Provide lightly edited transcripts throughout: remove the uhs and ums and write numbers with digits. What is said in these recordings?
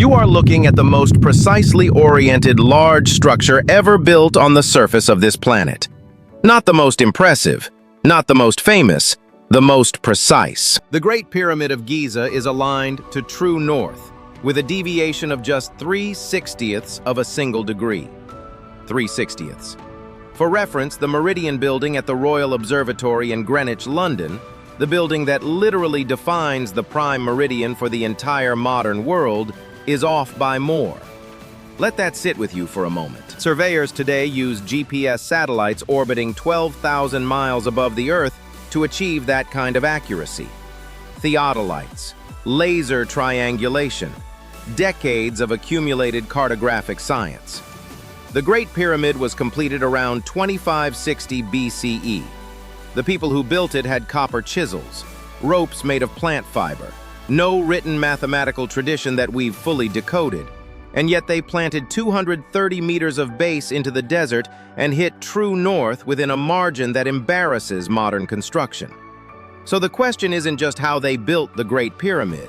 You are looking at the most precisely oriented large structure ever built on the surface of this planet. Not the most impressive, not the most famous, the most precise. The Great Pyramid of Giza is aligned to true north, with a deviation of just 3/60ths of a single degree. 3/60ths. For reference, the Meridian building at the Royal Observatory in Greenwich, London, the building that literally defines the prime meridian for the entire modern world, is off by more. Let that sit with you for a moment. Surveyors today use GPS satellites orbiting 12,000 miles above the Earth to achieve that kind of accuracy. Theodolites, laser triangulation, decades of accumulated cartographic science. The Great Pyramid was completed around 2560 BCE. The people who built it had copper chisels, ropes made of plant fiber, no written mathematical tradition that we've fully decoded, and yet they planted 230 meters of base into the desert and hit true north within a margin that embarrasses modern construction. So the question isn't just how they built the Great Pyramid.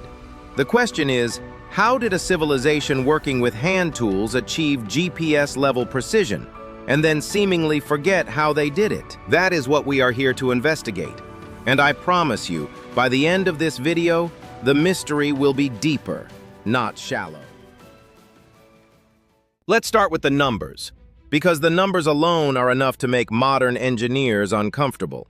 The question is, how did a civilization working with hand tools achieve GPS-level precision, and then seemingly forget how they did it? That is what we are here to investigate. And I promise you, by the end of this video, the mystery will be deeper, not shallow. Let's start with the numbers, because the numbers alone are enough to make modern engineers uncomfortable.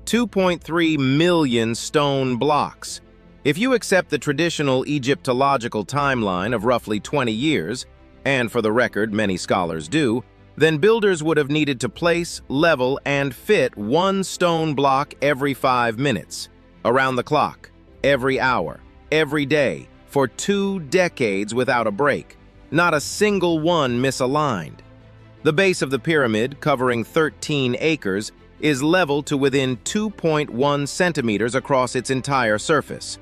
2.3 million stone blocks. If you accept the traditional Egyptological timeline of roughly 20 years, and for the record, many scholars do, then builders would have needed to place, level, and fit one stone block every 5 minutes, around the clock, every hour, every day, for 2 decades without a break. Not a single one misaligned. The base of the pyramid, covering 13 acres, is leveled to within 2.1 centimeters across its entire surface.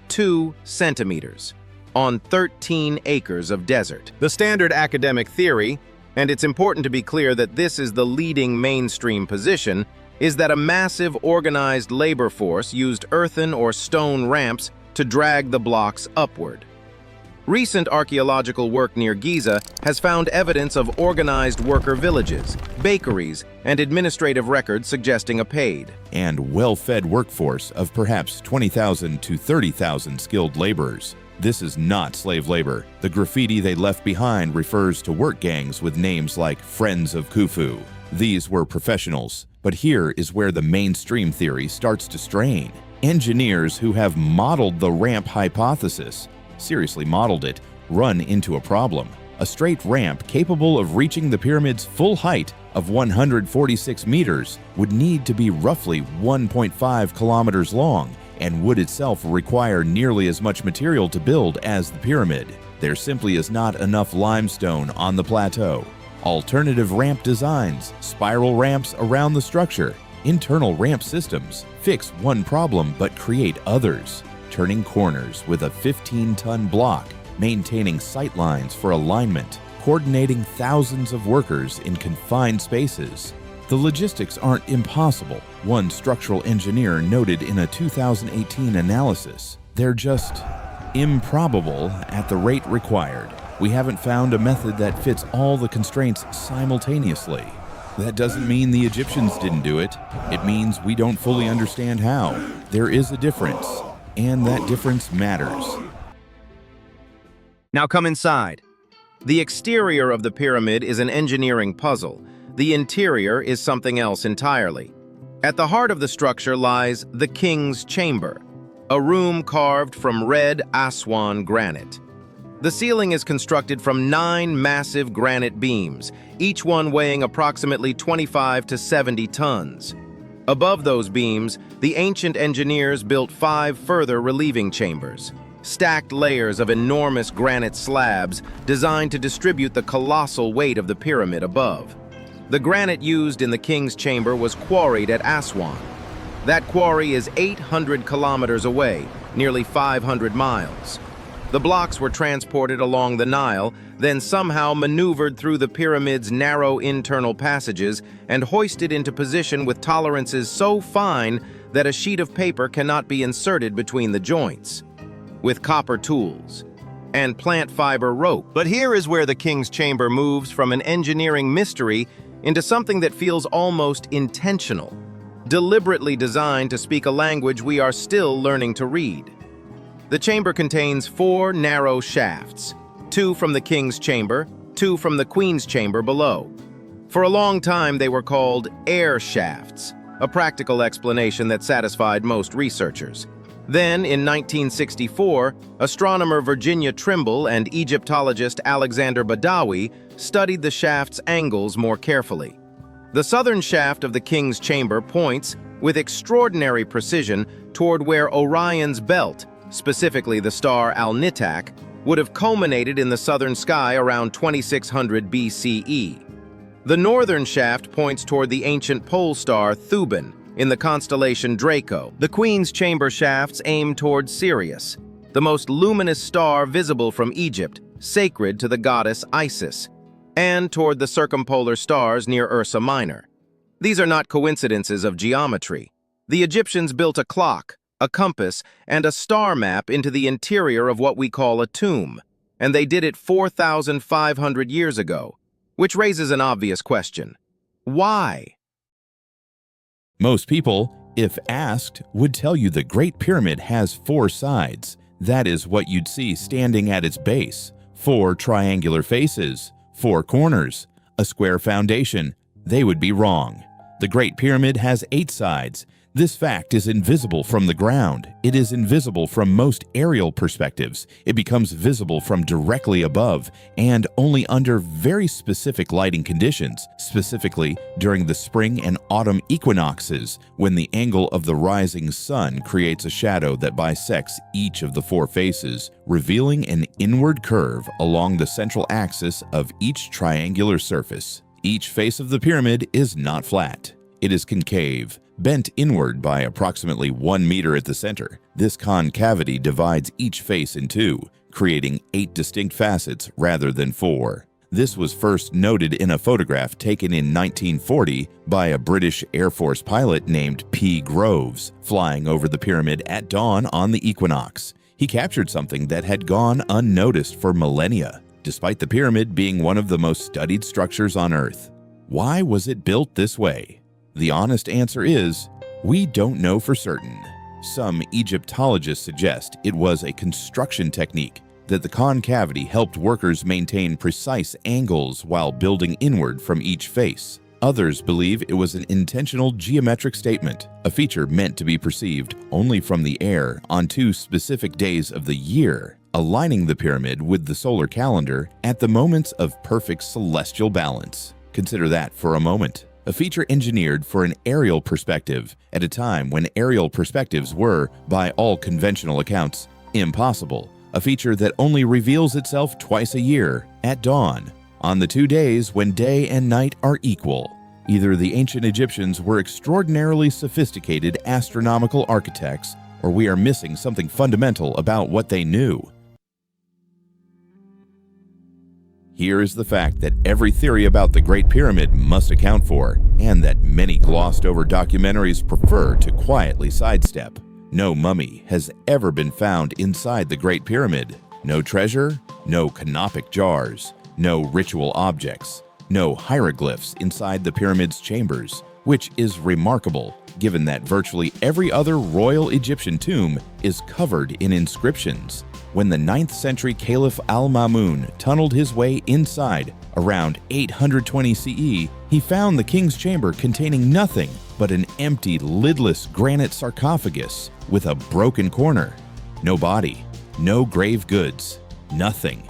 2 centimeters on 13 acres of desert. The standard academic theory, and it's important to be clear that this is the leading mainstream position, is that a massive organized labor force used earthen or stone ramps to drag the blocks upward. Recent archaeological work near Giza has found evidence of organized worker villages, bakeries, and administrative records suggesting a paid and well-fed workforce of perhaps 20,000 to 30,000 skilled laborers. This is not slave labor. The graffiti they left behind refers to work gangs with names like Friends of Khufu. These were professionals, but here is where the mainstream theory starts to strain. Engineers who have modeled the ramp hypothesis, seriously modeled it, run into a problem. A straight ramp capable of reaching the pyramid's full height of 146 meters would need to be roughly 1.5 kilometers long and would itself require nearly as much material to build as the pyramid. There simply is not enough limestone on the plateau. Alternative ramp designs, spiral ramps around the structure, internal ramp systems fix one problem but create others. Turning corners with a 15-ton block, maintaining sight lines for alignment, coordinating thousands of workers in confined spaces. The logistics aren't impossible, one structural engineer noted in a 2018 analysis. They're just improbable at the rate required. We haven't found a method that fits all the constraints simultaneously. That doesn't mean the Egyptians didn't do it. It means we don't fully understand how. There is a difference, and that difference matters. Now come inside. The exterior of the pyramid is an engineering puzzle. The interior is something else entirely. At the heart of the structure lies the King's Chamber, a room carved from red Aswan granite. The ceiling is constructed from 9 massive granite beams, each one weighing approximately 25 to 70 tons. Above those beams, the ancient engineers built 5 further relieving chambers, stacked layers of enormous granite slabs designed to distribute the colossal weight of the pyramid above. The granite used in the King's Chamber was quarried at Aswan. That quarry is 800 kilometers away, nearly 500 miles. The blocks were transported along the Nile, then somehow maneuvered through the pyramid's narrow internal passages and hoisted into position with tolerances so fine that a sheet of paper cannot be inserted between the joints. With copper tools, and plant fiber rope. But here is where the king's chamber moves from an engineering mystery into something that feels almost intentional, deliberately designed to speak a language we are still learning to read. The chamber contains 4 narrow shafts, 2 from the king's chamber, 2 from the queen's chamber below. For a long time, they were called air shafts, a practical explanation that satisfied most researchers. Then, in 1964, astronomer Virginia Trimble and Egyptologist Alexander Badawi studied the shaft's angles more carefully. The southern shaft of the king's chamber points, with extraordinary precision, toward where Orion's belt, specifically the star Al-Nitak, would have culminated in the southern sky around 2600 BCE. The northern shaft points toward the ancient pole star Thuban in the constellation Draco. The Queen's chamber shafts aim toward Sirius, the most luminous star visible from Egypt, sacred to the goddess Isis, and toward the circumpolar stars near Ursa Minor. These are not coincidences of geometry. The Egyptians built a clock, a compass, and a star map into the interior of what we call a tomb, and they did it 4,500 years ago, which raises an obvious question. Why? Most people, if asked, would tell you the Great Pyramid has 4 sides. That is what you'd see standing at its base. 4 triangular faces, 4 corners, a square foundation. They would be wrong. The Great Pyramid has 8 sides. This fact is invisible from the ground. It is invisible from most aerial perspectives. It becomes visible from directly above and only under very specific lighting conditions, specifically during the spring and autumn equinoxes, when the angle of the rising sun creates a shadow that bisects each of the 4 faces, revealing an inward curve along the central axis of each triangular surface. Each face of the pyramid is not flat. It is concave, bent inward by approximately 1 meter at the center. This concavity divides each face in 2, creating 8 distinct facets rather than 4. This was first noted in a photograph taken in 1940 by a British Air Force pilot named P. Groves, flying over the pyramid at dawn on the equinox. He captured something that had gone unnoticed for millennia, despite the pyramid being one of the most studied structures on Earth. Why was it built this way? The honest answer is, we don't know for certain. Some Egyptologists suggest it was a construction technique, that the concavity helped workers maintain precise angles while building inward from each face. Others believe it was an intentional geometric statement, a feature meant to be perceived only from the air on 2 specific days of the year, aligning the pyramid with the solar calendar at the moments of perfect celestial balance. Consider that for a moment. A feature engineered for an aerial perspective at a time when aerial perspectives were, by all conventional accounts, impossible. A feature that only reveals itself twice a year, at dawn, on the 2 days when day and night are equal. Either the ancient Egyptians were extraordinarily sophisticated astronomical architects, or we are missing something fundamental about what they knew. Here is the fact that every theory about the Great Pyramid must account for, and that many glossed-over documentaries prefer to quietly sidestep. No mummy has ever been found inside the Great Pyramid. No treasure, no canopic jars, no ritual objects, no hieroglyphs inside the pyramid's chambers, which is remarkable given that virtually every other royal Egyptian tomb is covered in inscriptions. When the 9th century Caliph al-Ma'mun tunneled his way inside around 820 CE, he found the king's chamber containing nothing but an empty, lidless granite sarcophagus with a broken corner. No body, no grave goods, nothing.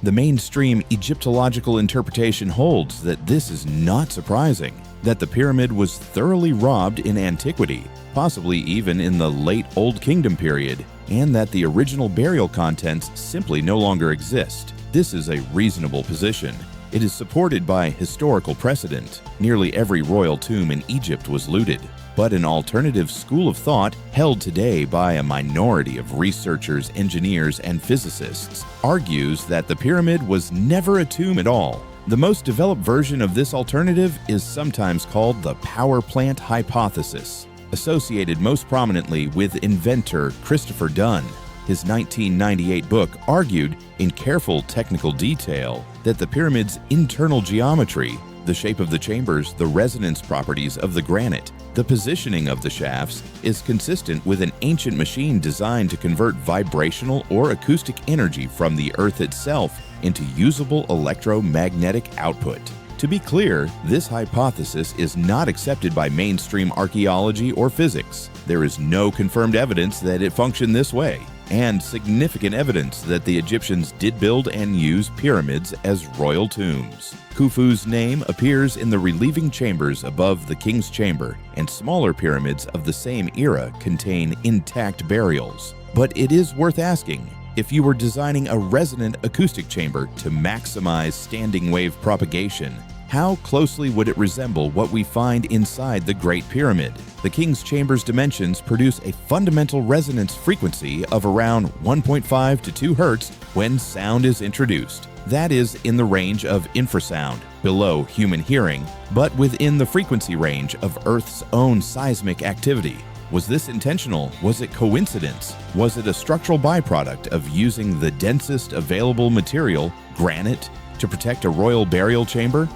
The mainstream Egyptological interpretation holds that this is not surprising, that the pyramid was thoroughly robbed in antiquity, possibly even in the late Old Kingdom period, and that the original burial contents simply no longer exist. This is a reasonable position. It is supported by historical precedent. Nearly every royal tomb in Egypt was looted. But an alternative school of thought, held today by a minority of researchers, engineers, and physicists, argues that the pyramid was never a tomb at all. The most developed version of this alternative is sometimes called the power plant hypothesis, associated most prominently with inventor Christopher Dunn. His 1998 book argued in careful technical detail that the pyramid's internal geometry, the shape of the chambers, the resonance properties of the granite, the positioning of the shafts, is consistent with an ancient machine designed to convert vibrational or acoustic energy from the Earth itself into usable electromagnetic output. To be clear, this hypothesis is not accepted by mainstream archaeology or physics. There is no confirmed evidence that it functioned this way, and significant evidence that the Egyptians did build and use pyramids as royal tombs. Khufu's name appears in the relieving chambers above the king's chamber, and smaller pyramids of the same era contain intact burials. But it is worth asking, if you were designing a resonant acoustic chamber to maximize standing wave propagation, how closely would it resemble what we find inside the Great Pyramid? The King's Chamber's dimensions produce a fundamental resonance frequency of around 1.5 to 2 Hz when sound is introduced. That is in the range of infrasound, below human hearing, but within the frequency range of Earth's own seismic activity. Was this intentional? Was it coincidence? Was it a structural byproduct of using the densest available material, granite, to protect a royal burial chamber?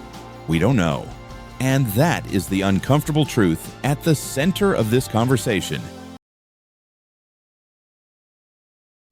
We don't know. And that is the uncomfortable truth at the center of this conversation.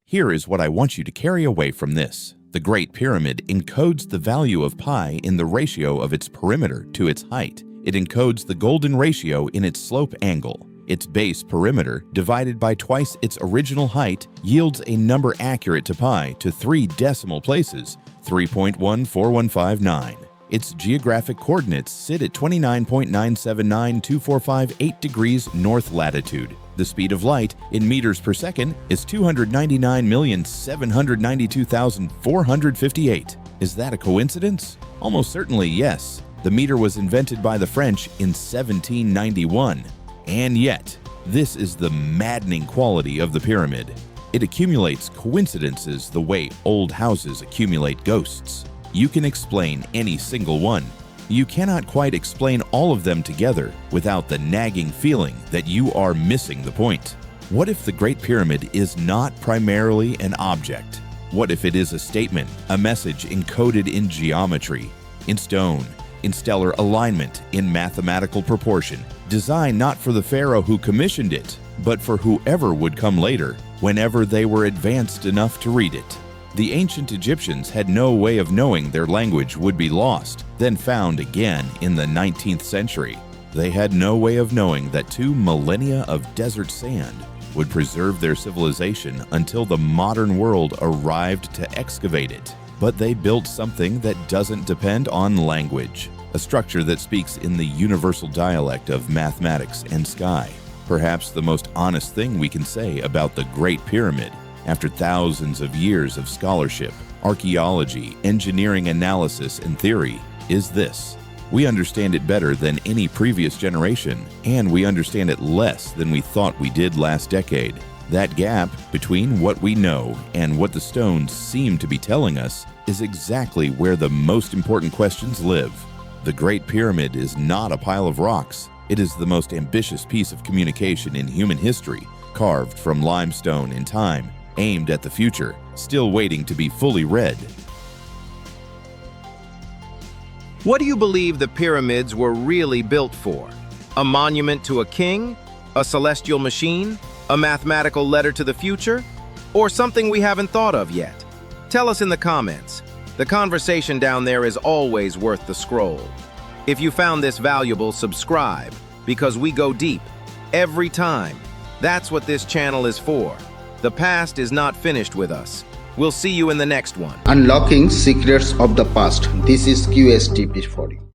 Here is what I want you to carry away from this. The Great Pyramid encodes the value of pi in the ratio of its perimeter to its height. It encodes the golden ratio in its slope angle. Its base perimeter, divided by twice its original height, yields a number accurate to pi to 3 decimal places, 3.14159. Its geographic coordinates sit at 29.979245 degrees north latitude. The speed of light in meters per second is 299,792,458. Is that a coincidence? Almost certainly yes. The meter was invented by the French in 1791. And yet, this is the maddening quality of the pyramid. It accumulates coincidences the way old houses accumulate ghosts. You can explain any single one. You cannot quite explain all of them together without the nagging feeling that you are missing the point. What if the Great Pyramid is not primarily an object? What if it is a statement, a message encoded in geometry, in stone, in stellar alignment, in mathematical proportion, designed not for the pharaoh who commissioned it, but for whoever would come later, whenever they were advanced enough to read it? The ancient Egyptians had no way of knowing their language would be lost, then found again in the 19th century. They had no way of knowing that 2 millennia of desert sand would preserve their civilization until the modern world arrived to excavate it. But they built something that doesn't depend on language, a structure that speaks in the universal dialect of mathematics and sky. Perhaps the most honest thing we can say about the Great Pyramid, after thousands of years of scholarship, archaeology, engineering analysis, and theory, is this: we understand it better than any previous generation, and we understand it less than we thought we did last decade. That gap between what we know and what the stones seem to be telling us is exactly where the most important questions live. The Great Pyramid is not a pile of rocks. It is the most ambitious piece of communication in human history, carved from limestone in time, aimed at the future, still waiting to be fully read. What do you believe the pyramids were really built for? A monument to a king? A celestial machine? A mathematical letter to the future? Or something we haven't thought of yet? Tell us in the comments. The conversation down there is always worth the scroll. If you found this valuable, subscribe, because we go deep, every time. That's what this channel is for. The past is not finished with us. We'll see you in the next one. Unlocking secrets of the past. This is QSTP for you.